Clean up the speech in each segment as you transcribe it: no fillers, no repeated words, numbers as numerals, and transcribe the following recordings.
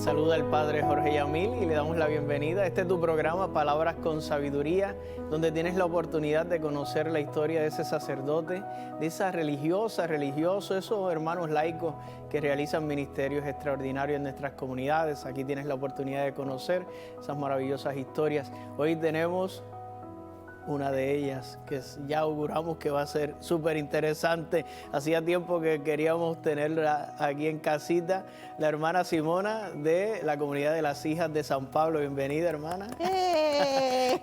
saluda el Padre Jorge Yamil y le damos la bienvenida. Este es tu programa Palabras con Sabiduría, donde tienes la oportunidad de conocer la historia de ese sacerdote, de esa religioso, esos hermanos laicos que realizan ministerios extraordinarios en nuestras comunidades. Aquí tienes la oportunidad de conocer esas maravillosas historias. Hoy tenemos una de ellas que ya auguramos que va a ser súper interesante. Hacía tiempo que queríamos tenerla aquí en casita, la hermana Simona de la comunidad de las Hijas de San Pablo. Bienvenida, hermana.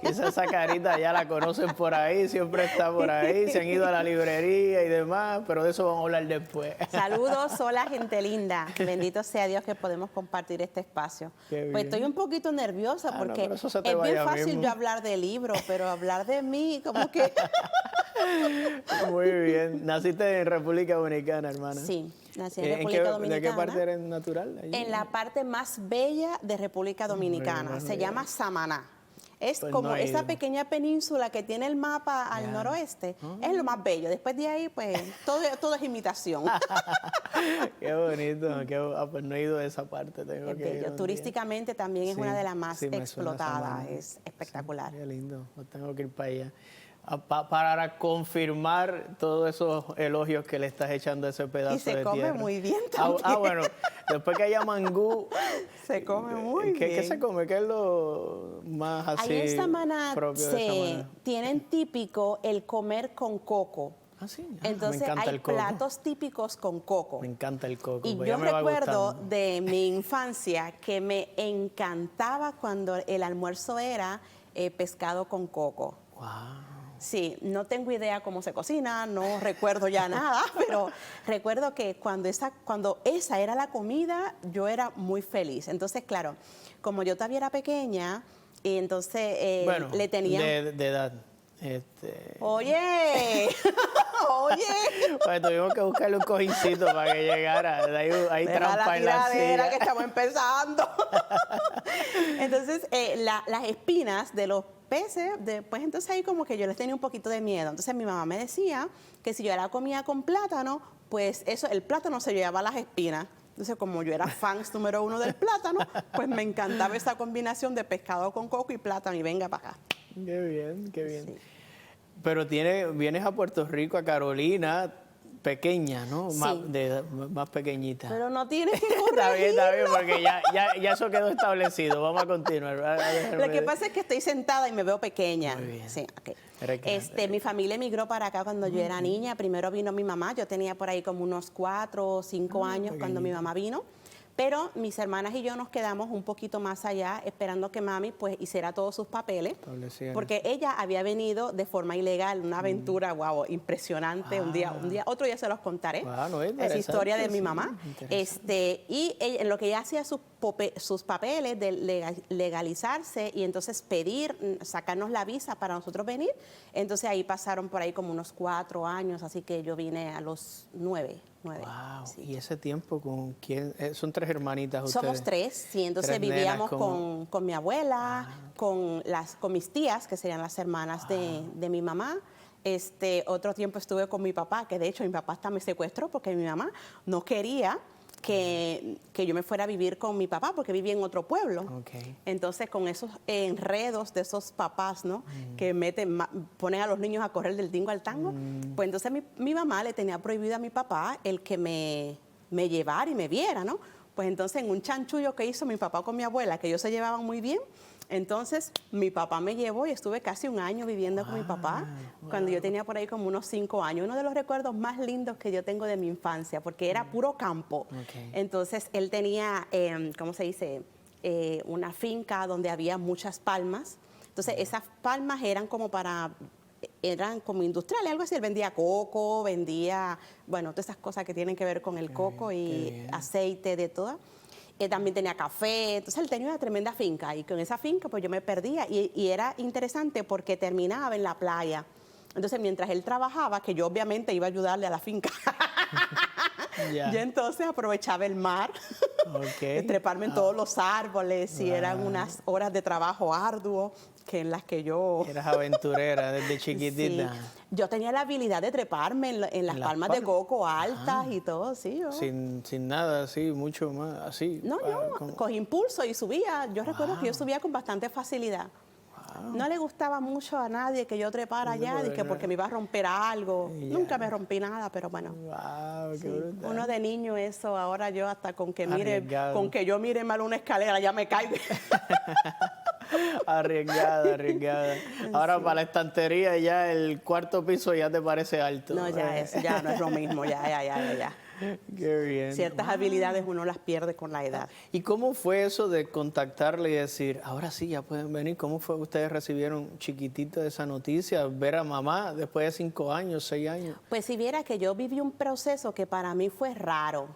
Esa carita ya la conocen por ahí, siempre está por ahí, se han ido a la librería y demás, pero de eso vamos a hablar después. Saludos, hola gente linda. Bendito sea Dios que podemos compartir este espacio. Pues estoy un poquito nerviosa porque es bien fácil yo hablar de libros, pero hablar de mí, como que... Muy bien. Naciste en República Dominicana, hermana. Sí, nací en República Dominicana. ¿De qué parte eres natural? Allí? En la parte más bella de República Dominicana. Se llama Samaná. Es pues como esa pequeña península que tiene el mapa al noroeste. Es lo más bello. Después de ahí, pues, todo es imitación. Qué bonito. Pues no he ido a esa parte. Tengo que ir turísticamente también es una de las más explotadas. Es espectacular. Sí, qué lindo. Tengo que ir para allá. Para confirmar todos esos elogios que le estás echando a ese pedazo de tierra. Y se come muy bien también. Bueno, después que haya mangú... Se come muy bien. ¿Qué se come? ¿Qué es lo más así ahí en Samaná propio de Samaná? Tienen típico el comer con coco. ¿Ah, sí? Entonces me encanta hay el coco. Platos típicos con coco. Me encanta el coco. Y yo recuerdo de mi infancia que me encantaba cuando el almuerzo era pescado con coco. Wow. Sí, no tengo idea cómo se cocina, no recuerdo ya nada, pero recuerdo que cuando esa era la comida, yo era muy feliz. Entonces, claro, como yo todavía era pequeña, y entonces le tenía... De edad. Oye, Pues tuvimos que buscarle un cojincito para que llegara. Ahí trampa en la silla. Que estamos empezando. Entonces, las espinas de los peces, pues entonces ahí como que yo les tenía un poquito de miedo. Entonces mi mamá me decía que si yo la comía con plátano, pues el plátano se llevaba las espinas. Entonces, como yo era fans número 1 del plátano, pues me encantaba esa combinación de pescado con coco y plátano y venga para acá. Qué bien, qué bien. Sí. Pero vienes a Puerto Rico, a Carolina, pequeña, ¿no? Sí. Más pequeñita. Pero no tienes que corregirlo. Está bien, porque ya eso quedó establecido. Vamos a continuar. Lo que pasa es que estoy sentada y me veo pequeña. Muy bien. Sí, okay. Mi familia emigró para acá cuando yo era niña. Primero vino mi mamá. Yo tenía por ahí como unos 4 o 5 años cuando mi mamá vino. Pero mis hermanas y yo nos quedamos un poquito más allá esperando que mami pues hiciera todos sus papeles, porque ella había venido de forma ilegal, una aventura, wow, impresionante. Otro día se los contaré. Es historia de mi mamá. Y ella, en lo que ella hacía sus papeles de legalizarse y entonces pedir, sacarnos la visa para nosotros venir, entonces ahí pasaron por ahí como unos 4 años, así que yo vine a los 9. Wow. Sí. ¿Y ese tiempo con quién? ¿Son 3 hermanitas ustedes? Somos 3, sí. Entonces vivíamos con mi abuela, con mis tías, que serían las hermanas de mi mamá. Otro tiempo estuve con mi papá, que de hecho mi papá hasta me secuestró porque mi mamá no quería que yo me fuera a vivir con mi papá porque vivía en otro pueblo. Entonces, con esos enredos de esos papás, ¿no? Que ponen a los niños a correr del tingo al tango, pues entonces mi mamá le tenía prohibido a mi papá el que me llevara y me viera, ¿no? Pues entonces, en un chanchullo que hizo mi papá con mi abuela, que ellos se llevaban muy bien, entonces mi papá me llevó y estuve casi 1 año viviendo con mi papá cuando yo tenía por ahí como unos 5 años. Uno de los recuerdos más lindos que yo tengo de mi infancia, porque era puro campo. Entonces él tenía, ¿cómo se dice? Una finca donde había muchas palmas. Entonces esas palmas eran como industriales, algo así. Él vendía coco, vendía, bueno, todas esas cosas que tienen que ver con el coco y aceite de todas. También tenía café, entonces él tenía una tremenda finca y con esa finca pues yo me perdía y era interesante porque terminaba en la playa. Entonces mientras él trabajaba, que yo obviamente iba a ayudarle a la finca, yo entonces aprovechaba el mar treparme en todos los árboles, y eran unas horas de trabajo arduo que en las que yo... Eras aventurera desde chiquitita. Sí. Yo tenía la habilidad de treparme en las palmas de coco altas y todo, sí. Sin nada así, mucho más así. No, yo cogí impulso y subía. Yo recuerdo que yo subía con bastante facilidad. No le gustaba mucho a nadie que yo trepara allá, porque me iba a romper algo. Nunca me rompí nada, pero bueno. Wow, qué brutal. Uno de niño eso, ahora yo hasta con que yo mire mal una escalera ya me caigo. Arriesgada. Ahora para la estantería ya el cuarto piso ya te parece alto. No, ya no es lo mismo, ya. Qué bien. Ciertas habilidades uno las pierde con la edad. ¿Y cómo fue eso de contactarle y decir, ahora sí, ya pueden venir? ¿Cómo fue que ustedes recibieron chiquitito esa noticia, ver a mamá después de 5 años, 6 años? Pues si viera que yo viví un proceso que para mí fue raro,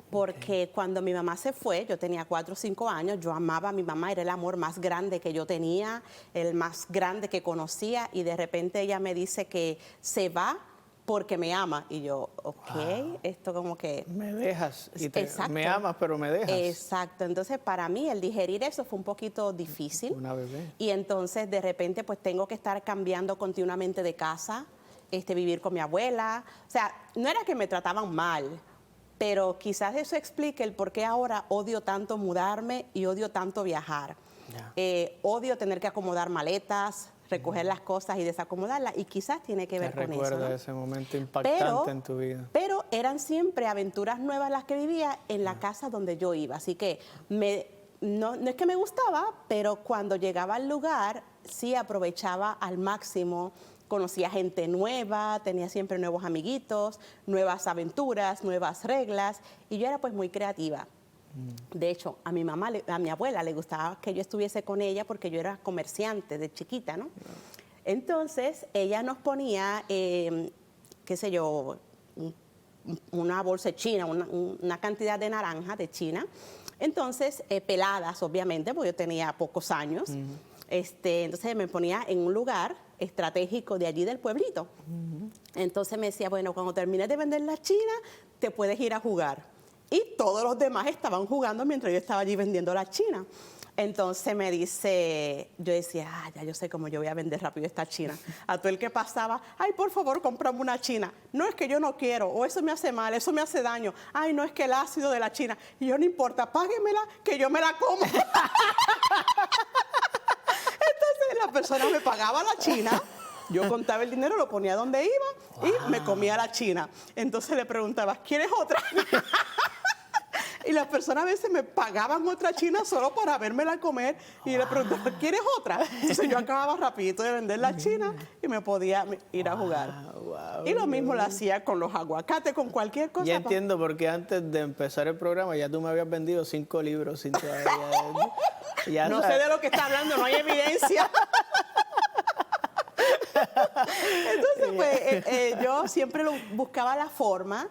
porque cuando mi mamá se fue, yo tenía 4 o 5 años, yo amaba a mi mamá, era el amor más grande que yo tenía, el más grande que conocía, y de repente ella me dice que se va porque me ama. Y yo, esto como que... Me dejas, Exacto. Me amas, pero me dejas. Exacto, entonces para mí el digerir eso fue un poquito difícil. Una bebé. Y entonces de repente pues tengo que estar cambiando continuamente de casa, vivir con mi abuela. O sea, no era que me trataban mal, pero quizás eso explique el por qué ahora odio tanto mudarme y odio tanto viajar. Odio tener que acomodar maletas, recoger las cosas y desacomodarlas, y quizás tiene que ver con eso. Recuerda ese momento impactante en tu vida. Pero eran siempre aventuras nuevas las que vivía en la casa donde yo iba, así que no es que me gustaba, pero cuando llegaba al lugar sí aprovechaba al máximo. Conocía gente nueva, tenía siempre nuevos amiguitos, nuevas aventuras, nuevas reglas, y yo era pues muy creativa. De hecho, a mi abuela le gustaba que yo estuviese con ella porque yo era comerciante de chiquita, ¿no? Entonces, ella nos ponía, qué sé yo, una bolsa de China, una cantidad de naranjas de China. Entonces, peladas, obviamente, porque yo tenía pocos años. Entonces, me ponía en un lugar estratégico de allí del pueblito. Entonces, me decía, bueno, cuando termines de vender las chinas, te puedes ir a jugar. Y todos los demás estaban jugando mientras yo estaba allí vendiendo las chinas. Entonces me dice, yo decía, ya yo sé cómo yo voy a vender rápido esta china. A todo el que pasaba, ay, por favor, cómprame una china. No, es que yo no quiero, o eso me hace mal, eso me hace daño. Ay, no, es que el ácido de la china. Y yo, no importa, páguemela, que yo me la como. Entonces la persona me pagaba la china. Yo contaba el dinero, lo ponía donde iba y me comía la china. Entonces le preguntaba, ¿quieres otra? Y las personas a veces me pagaban otra china solo para vérmela comer, y le preguntaba, ¿quieres otra? Entonces yo acababa rapidito de vender la china y me podía ir a jugar. Y lo mismo lo hacía con los aguacates, con cualquier cosa. Ya entiendo, porque antes de empezar el programa ya tú me habías vendido 5 libros sin todavía. No sé de lo que está hablando, no hay evidencia. Entonces, pues, yo siempre buscaba la forma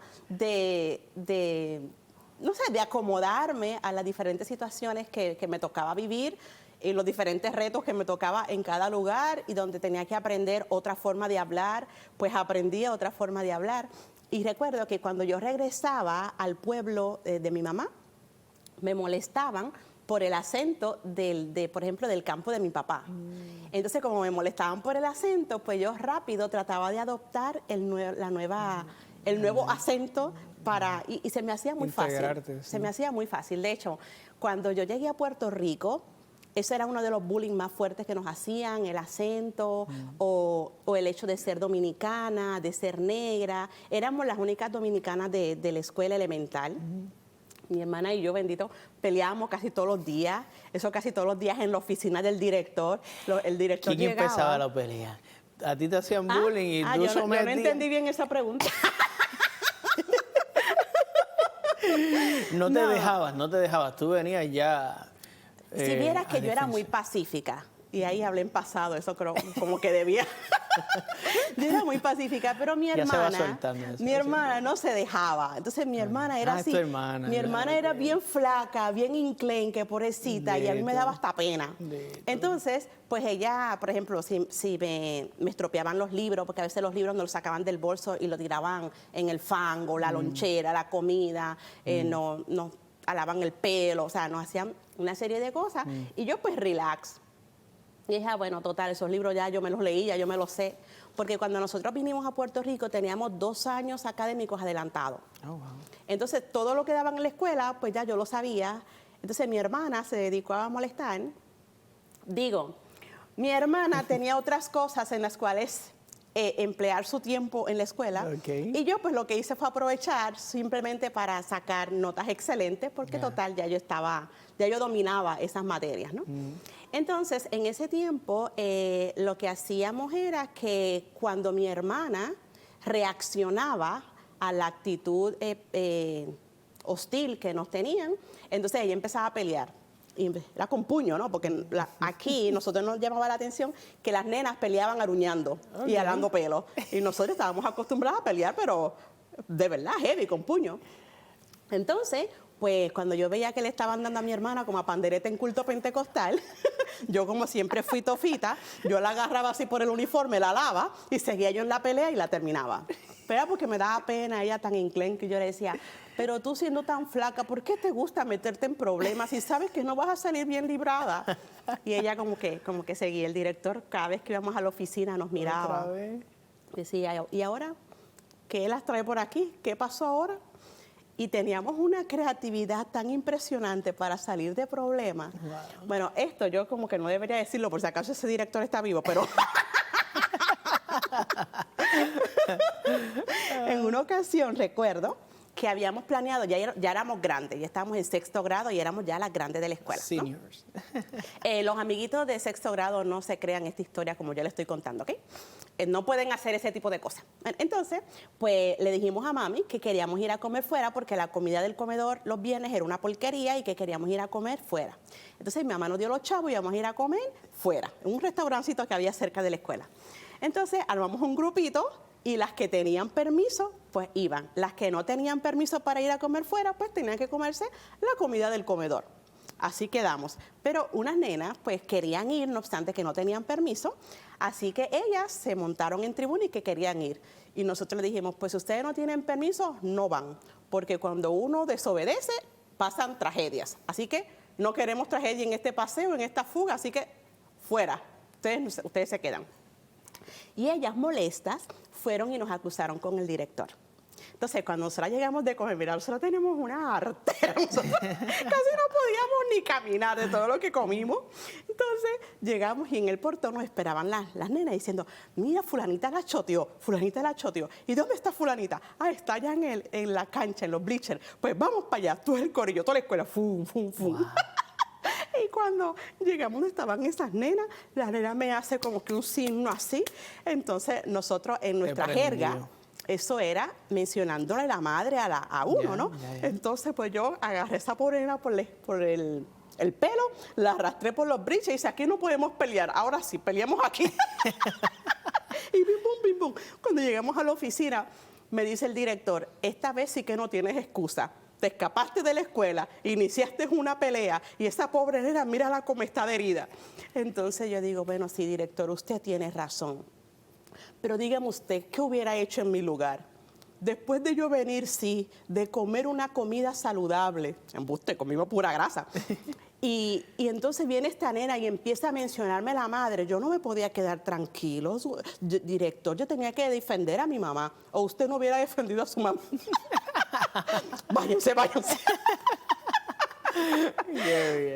no sé, de acomodarme a las diferentes situaciones que me tocaba vivir, y los diferentes retos que me tocaba en cada lugar, y donde tenía que aprender otra forma de hablar, pues aprendía otra forma de hablar. Y recuerdo que cuando yo regresaba al pueblo de mi mamá, me molestaban por el acento por ejemplo, del campo de mi papá. Entonces, como me molestaban por el acento, pues yo rápido trataba de adoptar el nuevo acento y se me hacía muy fácil. Se me hacía muy fácil. De hecho, cuando yo llegué a Puerto Rico, eso era uno de los bullying más fuertes que nos hacían, el acento o el hecho de ser dominicana, de ser negra. Éramos las únicas dominicanas de la escuela elemental. Mi hermana y yo, bendito, peleábamos casi todos los días. Eso casi todos los días en la oficina del director. El director ¿Quién llegaba. empezaba la pelea? A ti te hacían bullying y tú yo no entendí bien esa pregunta. No te dejabas. Tú venías ya... Si vieras que yo era muy pacífica, y ahí hablé en pasado, eso creo como que debía. Yo era muy pacífica, pero mi hermana no se dejaba. Entonces mi hermana era así. Mi hermana era bien flaca, bien enclenque, pobrecita, y a mí me daba hasta pena. Entonces, pues ella, por ejemplo, si me estropeaban los libros, porque a veces los libros nos los sacaban del bolso y los tiraban en el fango, la lonchera, la comida, alaban el pelo, o sea, nos hacían una serie de cosas. Y yo pues relax. Y dije, bueno, total, esos libros ya yo me los leí, ya yo me los sé. Porque cuando nosotros vinimos a Puerto Rico teníamos 2 años académicos adelantados. Oh, wow. Entonces, todo lo que daban en la escuela, pues ya yo lo sabía. Entonces, mi hermana se dedicó a molestar. Digo, mi hermana tenía otras cosas en las cuales emplear su tiempo en la escuela. Okay. Y yo pues lo que hice fue aprovechar simplemente para sacar notas excelentes, porque total, ya yo dominaba esas materias, ¿no? Entonces, en ese tiempo, lo que hacíamos era que cuando mi hermana reaccionaba a la actitud hostil que nos tenían, entonces ella empezaba a pelear. Y era con puño, ¿no? Porque aquí nosotros nos llamaba la atención que las nenas peleaban aruñando y alando pelo. Y nosotros estábamos acostumbrados a pelear, pero de verdad, heavy, con puño. Entonces, pues cuando yo veía que le estaban dando a mi hermana como a pandereta en culto pentecostal, yo como siempre fui tofita, yo la agarraba así por el uniforme, la alaba y seguía yo en la pelea y la terminaba. Pero porque me daba pena ella tan enclenque, yo le decía, pero tú siendo tan flaca, ¿por qué te gusta meterte en problemas si sabes que no vas a salir bien librada? Y ella como que seguía. El director cada vez que íbamos a la oficina nos miraba. ¿Otra vez? Decía, ¿y ahora qué las trae por aquí? ¿Qué pasó ahora? Y teníamos una creatividad tan impresionante para salir de problemas. Wow. Bueno, esto yo como que no debería decirlo por si acaso ese director está vivo, pero... En una ocasión recuerdo que habíamos planeado, ya éramos grandes, ya estábamos en 6º grado y éramos ya las grandes de la escuela, ¿no? Seniors. Los amiguitos de 6º grado no se crean esta historia como yo le estoy contando, ¿ok? No pueden hacer ese tipo de cosas. Entonces, pues le dijimos a mami que queríamos ir a comer fuera porque la comida del comedor los viernes era una porquería y que queríamos ir a comer fuera. Entonces mi mamá nos dio los chavos y íbamos a ir a comer fuera, en un restaurancito que había cerca de la escuela. Entonces armamos un grupito y las que tenían permiso, pues iban. Las que no tenían permiso para ir a comer fuera, pues tenían que comerse la comida del comedor. Así quedamos. Pero unas nenas, pues querían ir, no obstante que no tenían permiso, así que ellas se montaron en tribuna y que querían ir. Y nosotros les dijimos, pues si ustedes no tienen permiso, no van, porque cuando uno desobedece, pasan tragedias. Así que no queremos tragedia en este paseo, en esta fuga, así que fuera, ustedes se quedan. Y ellas molestas fueron y nos acusaron con el director. Entonces, cuando nosotros llegamos de comer, mira, nosotros tenemos una artera, nosotros casi no podíamos ni caminar de todo lo que comimos. Entonces, llegamos y en el portón nos esperaban las nenas diciendo, mira, fulanita la choteó, fulanita la choteó. ¿Y dónde está fulanita? Ah, está allá en la cancha, en los bleachers. Pues vamos para allá, todo el corillo, toda la escuela, fum, fum, fum. Wow. Y cuando llegamos estaban esas nenas, la nena me hace como que un signo así. Entonces, nosotros en nuestra jerga, eso era mencionándole la madre a uno, ¿no? Entonces, pues yo agarré esa pobre nena por el pelo, la arrastré por los bridges y dice, aquí no podemos pelear, ahora sí, peleamos aquí. Y bim, bum, bim, bum. Cuando llegamos a la oficina, me dice el director, esta vez sí que no tienes excusa. Te escapaste de la escuela, iniciaste una pelea y esa pobre nena, mírala cómo está de herida. Entonces yo digo, bueno, sí, director, usted tiene razón. Pero dígame usted, ¿qué hubiera hecho en mi lugar? Después de yo venir, sí, de comer una comida saludable, embuste, comimos pura grasa. Y entonces viene esta nena y empieza a mencionarme la madre. Yo no me podía quedar tranquilo, director, yo tenía que defender a mi mamá. O usted no hubiera defendido a su mamá. Váyanse.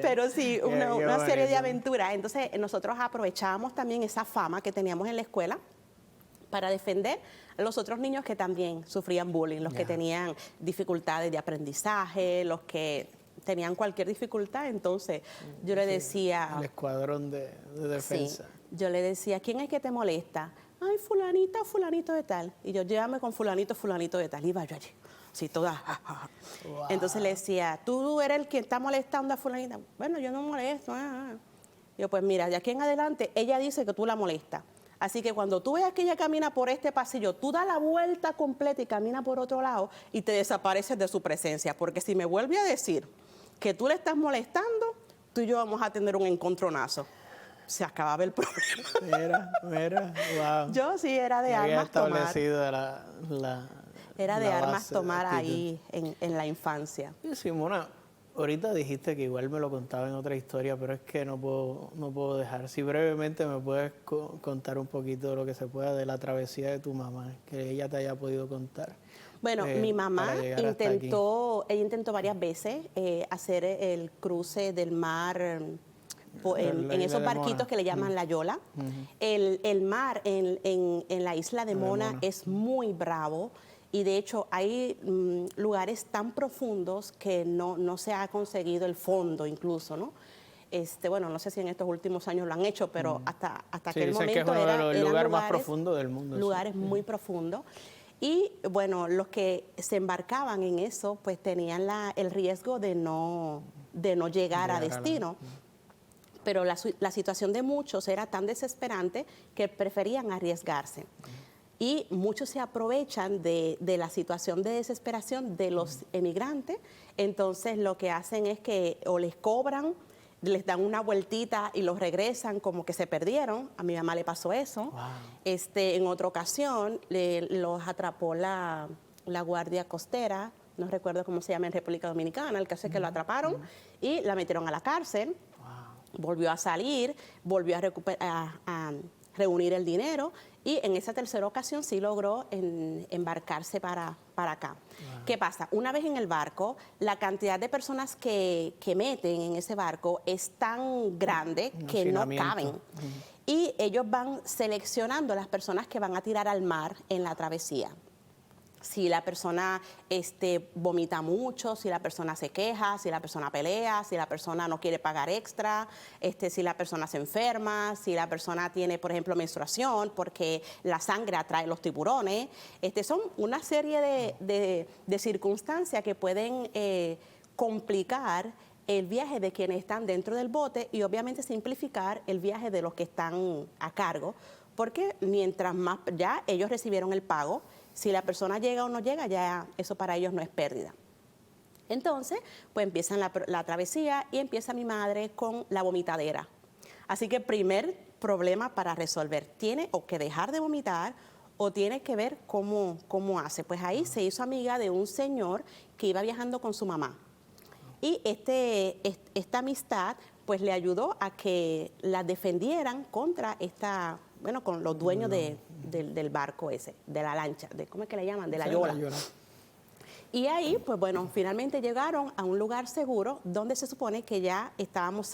Pero sí, una serie de aventuras. Entonces, nosotros aprovechábamos también esa fama que teníamos en la escuela para defender a los otros niños que también sufrían bullying, los que tenían dificultades de aprendizaje, los que tenían cualquier dificultad. Entonces, yo le decía... El escuadrón de defensa. Sí, yo le decía, ¿quién es que te molesta? Ay, fulanita, fulanito de tal. Y yo, llévame con fulanito, fulanito de tal. Iba yo allí. Sí, toda. Wow. Entonces le decía, ¿tú eres el que está molestando a fulanita? Bueno, yo no molesto. Yo, pues mira, de aquí en adelante, ella dice que tú la molestas. Así que cuando tú veas que ella camina por este pasillo, tú da la vuelta completa y camina por otro lado y te desapareces de su presencia. Porque si me vuelve a decir que tú le estás molestando, tú y yo vamos a tener un encontronazo. Se acababa el problema. Mira, wow. Yo sí era de armas tomar. Establecido Era de armas tomar ahí en la infancia. Sí, Simona, Ahorita dijiste que igual me lo contaba en otra historia, pero es que no puedo dejar. Si brevemente me puedes contar un poquito de lo que se pueda de la travesía de tu mamá, que ella te haya podido contar. Bueno, mi mamá ella intentó varias veces hacer el cruce del mar en esos barquitos que le llaman la yola. El mar en la isla de Mona es muy bravo. Y de hecho hay lugares tan profundos que no se ha conseguido el fondo incluso, ¿no? Bueno, no sé si en estos últimos años lo han hecho, pero hasta aquel momento es uno de los lugares más profundos del mundo. Lugares muy profundos. Y bueno, los que se embarcaban en eso, pues tenían el riesgo de no llegar a destino. Pero la situación de muchos era tan desesperante que preferían arriesgarse. Y muchos se aprovechan de la situación de desesperación de los emigrantes. Entonces lo que hacen es que o les cobran, les dan una vueltita y los regresan como que se perdieron. A mi mamá le pasó eso. Wow. En otra ocasión los atrapó la Guardia Costera, no recuerdo cómo se llama en República Dominicana, el caso es que lo atraparon y la metieron a la cárcel. Wow. Volvió a salir, volvió a reunir el dinero y en esa tercera ocasión sí logró embarcarse para acá. Wow. ¿Qué pasa? Una vez en el barco, la cantidad de personas que meten en ese barco es tan grande que no caben. Y ellos van seleccionando las personas que van a tirar al mar en la travesía. Si la persona vomita mucho, si la persona se queja, si la persona pelea, si la persona no quiere pagar extra, si la persona se enferma, si la persona tiene, por ejemplo, menstruación, porque la sangre atrae los tiburones. Son una serie de circunstancias que pueden complicar el viaje de quienes están dentro del bote y obviamente simplificar el viaje de los que están a cargo, porque mientras más ya ellos recibieron el pago, si la persona llega o no llega, ya eso para ellos no es pérdida. Entonces, pues empiezan la travesía y empieza mi madre con la vomitadera. Así que primer problema para resolver, tiene o que dejar de vomitar o tiene que ver cómo hace. Pues ahí se hizo amiga de un señor que iba viajando con su mamá. Y esta amistad pues le ayudó a que la defendieran contra con los dueños del barco ese, de la lancha, ¿cómo es que le llaman? De la yola. Y ahí, pues bueno, finalmente llegaron a un lugar seguro donde se supone que ya estaban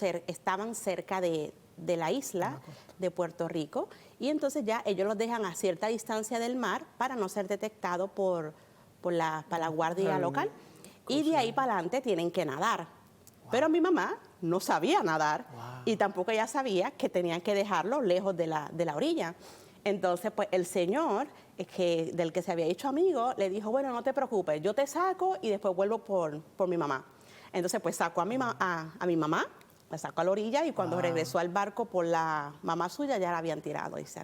cerca de la isla de Puerto Rico y entonces ya ellos los dejan a cierta distancia del mar para no ser detectados por la guardia local. Y de ahí para adelante tienen que nadar. Wow. Pero mi mamá no sabía nadar. Wow. Y tampoco ella sabía que tenían que dejarlo lejos de la orilla. Entonces, pues el señor del que se había hecho amigo le dijo, bueno, no te preocupes, yo te saco y después vuelvo por mi mamá. Entonces, pues sacó a mi mamá, la sacó a la orilla y cuando regresó al barco por la mamá suya ya la habían tirado y se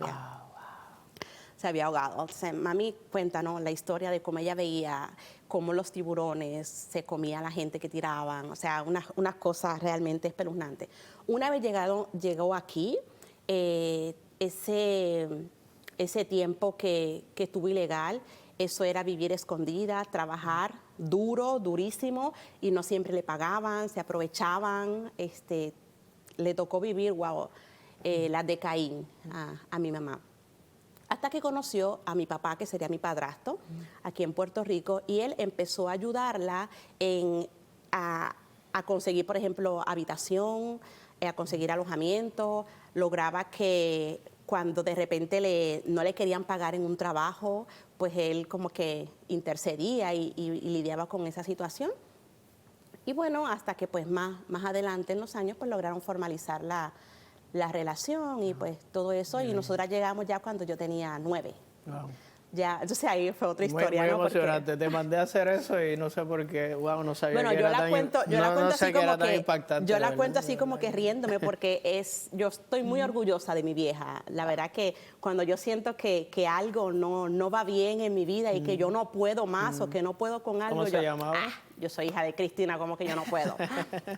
había ahogado. Entonces, mami cuenta, ¿no?, la historia de cómo ella veía cómo los tiburones se comían a la gente que tiraban, o sea, unas cosas realmente espeluznantes. Una vez llegó aquí, ese tiempo que estuvo ilegal, eso era vivir escondida, trabajar duro, durísimo, y no siempre le pagaban, se aprovechaban, le tocó vivir, la de Caín a mi mamá. Hasta que conoció a mi papá, que sería mi padrastro, aquí en Puerto Rico, y él empezó a ayudarla a conseguir, por ejemplo, habitación, a conseguir alojamiento. Lograba que cuando de repente no le querían pagar en un trabajo, pues él como que intercedía y lidiaba con esa situación. Y bueno, hasta que pues más adelante en los años pues lograron formalizar la relación y pues todo eso. Y nosotras llegamos ya cuando yo tenía 9. Wow. Ya, entonces ahí fue otra historia. Muy emocionante. Porque te mandé a hacer eso y no sé por qué, no sabía que era tan impactante. Yo la cuento así como que riéndome porque yo estoy muy orgullosa de mi vieja. La verdad que cuando yo siento que algo no va bien en mi vida y que yo no puedo más o que no puedo con algo. ¿Cómo se llamaba? Yo soy hija de Cristina, ¿cómo que yo no puedo?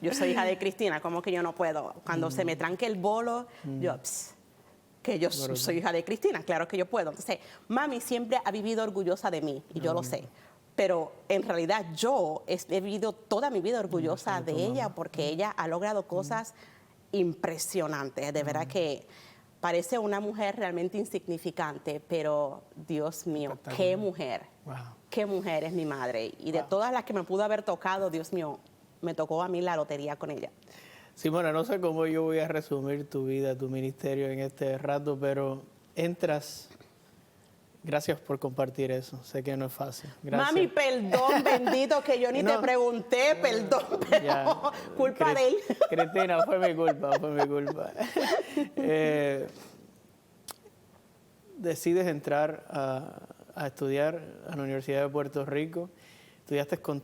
Yo soy hija de Cristina, ¿cómo que yo no puedo? Cuando se me tranque el bolo, que yo soy hija de Cristina, claro que yo puedo. Entonces, mami siempre ha vivido orgullosa de mí, y yo lo sé. pero en realidad yo he vivido toda mi vida orgullosa de ella porque ella ha logrado cosas impresionantes. De verdad que parece una mujer realmente insignificante, pero Dios mío, qué mujer. Wow. Qué mujer es mi madre. Y de todas las que me pudo haber tocado, Dios mío, me tocó a mí la lotería con ella. Simona, no sé cómo yo voy a resumir tu vida, tu ministerio en este rato, pero entras. Gracias por compartir eso. Sé que no es fácil. Gracias. Mami, perdón, bendito, que yo ni te pregunté, perdón, pero Ya. culpa de él. Cristina, fue mi culpa, fue mi culpa. Decides entrar a estudiar a la Universidad de Puerto Rico. Estudiaste que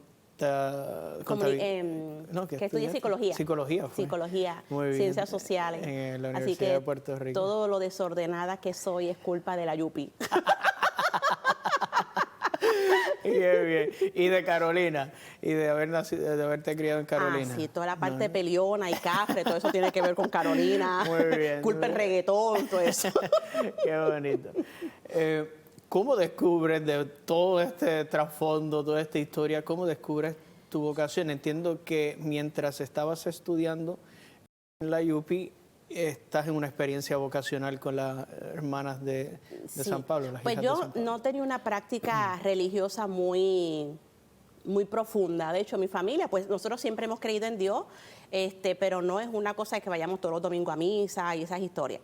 estudié psicología. Psicología fue. Psicología, Muy bien. ciencias sociales. En la Así Universidad que de Puerto Rico. todo lo desordenada que soy es culpa de la Yupi. Bien. Y de Carolina, y de haber nacido, de haberte criado en Carolina. Ah, sí, toda la parte peleona y cafre, todo eso tiene que ver con Carolina. Muy bien. Culpa el reggaetón, todo eso. Qué bonito. ¿Cómo descubres de todo este trasfondo, toda esta historia, cómo descubres tu vocación? Entiendo que mientras estabas estudiando en la UPI, estás en una experiencia vocacional con las hermanas de San Pablo. Las pues hijas yo de San Pablo. no tenía una práctica religiosa muy profunda. De hecho, mi familia, pues nosotros siempre hemos creído en Dios, pero no es una cosa que vayamos todos los domingos a misa y esas historias.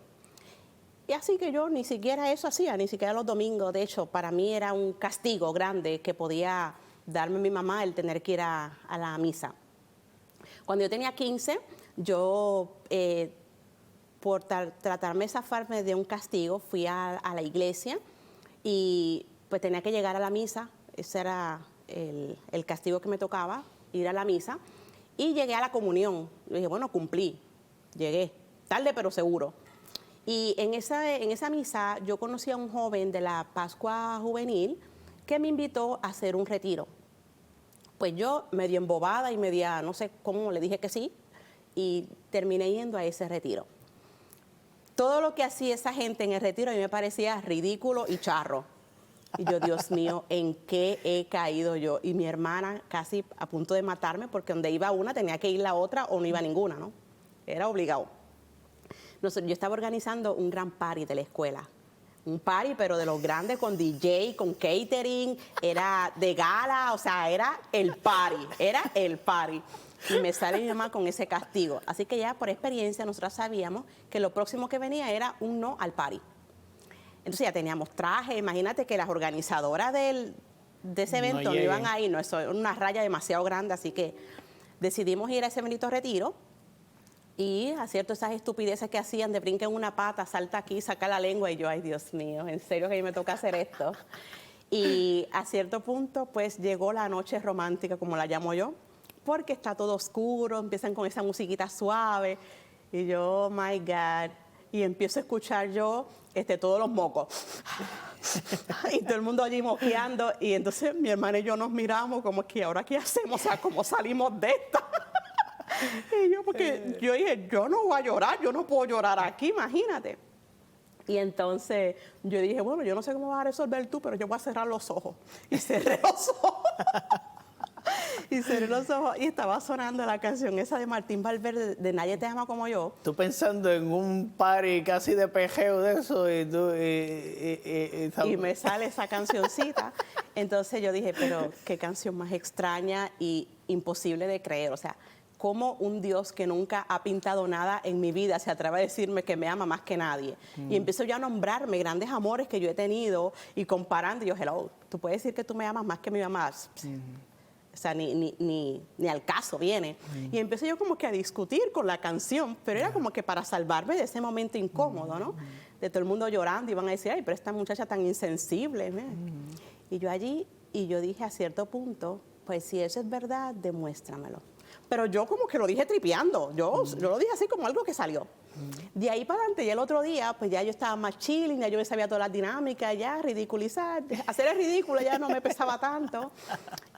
Y así que yo ni siquiera eso hacía, ni siquiera los domingos. De hecho, para mí era un castigo grande que podía darme mi mamá el tener que ir a la misa. Cuando yo tenía 15, yo, por tratarme de zafarme de un castigo, fui a la iglesia y pues tenía que llegar a la misa. Ese era el castigo que me tocaba, ir a la misa. Y llegué a la comunión. Yo dije, bueno, cumplí, llegué, tarde pero seguro. Y en esa misa yo conocí a un joven de la Pascua Juvenil que me invitó a hacer un retiro. Pues yo, medio embobada y media, no sé cómo, le dije que sí, y terminé yendo a ese retiro. Todo lo que hacía esa gente en el retiro a mí me parecía ridículo y charro. Y yo, Dios mío, ¿en qué he caído yo? Y mi hermana casi a punto de matarme porque donde iba una tenía que ir la otra o no iba ninguna, ¿no? Era obligado. Yo estaba organizando un gran party de la escuela. Un party, pero de los grandes, con DJ, con catering, era de gala, o sea, era el party. Y me sale mi mamá con ese castigo. Así que ya por experiencia nosotros sabíamos que lo próximo que venía era un no al party. Entonces ya teníamos traje, imagínate que las organizadoras de ese evento no iban a ir, no, eso era una raya demasiado grande, así que decidimos ir a ese bendito retiro. Y a cierto, esas estupideces que hacían de brincar en una pata, salta aquí, saca la lengua, y yo, ay Dios mío, en serio que a mí me toca hacer esto. Y a cierto punto, pues llegó la noche romántica, como la llamo yo, porque está todo oscuro, empiezan con esa musiquita suave, y yo, oh my God, y empiezo a escuchar yo todos los mocos. Y todo el mundo allí moqueando, y entonces mi hermana y yo nos miramos como que, ¿ahora qué hacemos? O sea, ¿cómo salimos de esta? Y yo, porque yo dije, yo no voy a llorar, yo no puedo llorar aquí, imagínate. Y entonces yo dije, bueno, yo no sé cómo vas a resolver tú, pero yo voy a cerrar los ojos. Y cerré los ojos. Y cerré los ojos y estaba sonando la canción esa de Martín Valverde, de Nadie te ama como yo. Tú pensando en un party casi de pejeo de eso y me sale esa cancioncita. Entonces yo dije, pero qué canción más extraña y imposible de creer. O sea, cómo un Dios que nunca ha pintado nada en mi vida se atreve a decirme que me ama más que nadie. Y empiezo yo a nombrarme grandes amores que yo he tenido y comparando. Y yo, hello, tú puedes decir que tú me amas más que mi mamá. O sea, ni al caso viene. Y empecé yo como que a discutir con la canción, pero era como que para salvarme de ese momento incómodo, ¿no? De todo el mundo llorando y van a decir, ay, pero esta muchacha tan insensible. Y yo allí, y yo dije a cierto punto, pues si eso es verdad, demuéstramelo. Pero yo como que lo dije tripeando, yo lo dije así como algo que salió. De ahí para adelante, ya el otro día, pues ya yo estaba más chilling, ya yo me sabía todas las dinámicas, ya ridiculizar, hacer el ridículo ya no me pesaba tanto.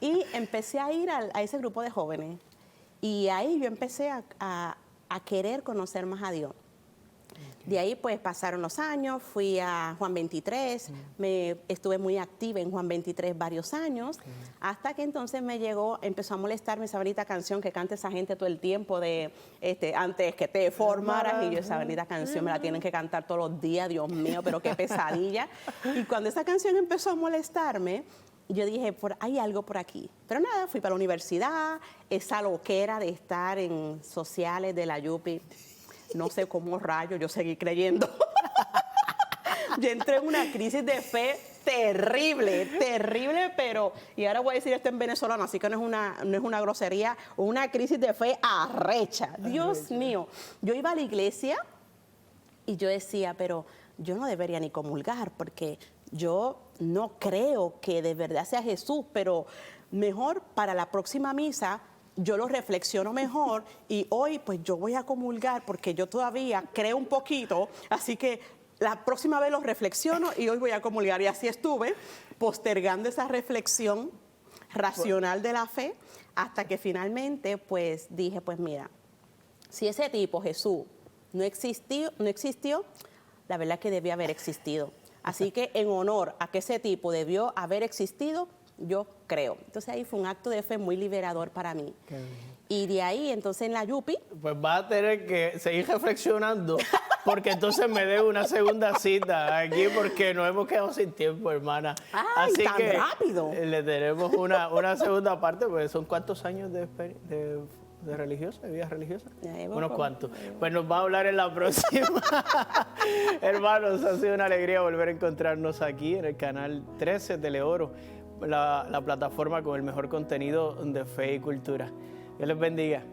Y empecé a ir a ese grupo de jóvenes. Y ahí yo empecé a querer conocer más a Dios. De ahí pues pasaron los años, fui a Juan 23, estuve muy activa en Juan 23 varios años, hasta que entonces empezó a molestarme esa bonita canción que canta esa gente todo el tiempo de antes que te formaras, y yo esa bonita canción me la tienen que cantar todos los días, Dios mío, pero qué pesadilla. Y cuando esa canción empezó a molestarme, yo dije, hay algo por aquí. Pero nada, fui para la universidad, esa loquera de estar en sociales de la Yupi, no sé cómo rayos yo seguí creyendo. Yo entré en una crisis de fe terrible, pero, y ahora voy a decir esto en venezolano, así que no es una grosería, una crisis de fe arrecha. Dios mío, yo iba a la iglesia y yo decía, pero yo no debería ni comulgar, porque yo no creo que de verdad sea Jesús, pero mejor para la próxima misa yo lo reflexiono mejor y hoy pues yo voy a comulgar porque yo todavía creo un poquito, así que la próxima vez lo reflexiono y hoy voy a comulgar. Y así estuve postergando esa reflexión racional de la fe hasta que finalmente pues dije, pues mira, si ese tipo Jesús no existió, la verdad es que debió haber existido. Así que en honor a que ese tipo debió haber existido, yo creo. Entonces ahí fue un acto de fe muy liberador para mí. Y de ahí, entonces en la Yupi... Pues vas a tener que seguir reflexionando, porque entonces me debo una segunda cita aquí, porque nos hemos quedado sin tiempo, hermana. ¡Ay, así tan que rápido! Le tenemos una segunda parte, porque son ¿cuántos años de religiosa, de vida religiosa? Unos cuantos. Pues nos va a hablar en la próxima. Hermanos, ha sido una alegría volver a encontrarnos aquí en el canal 13 Teleoro, la plataforma con el mejor contenido de fe y cultura. Dios les bendiga.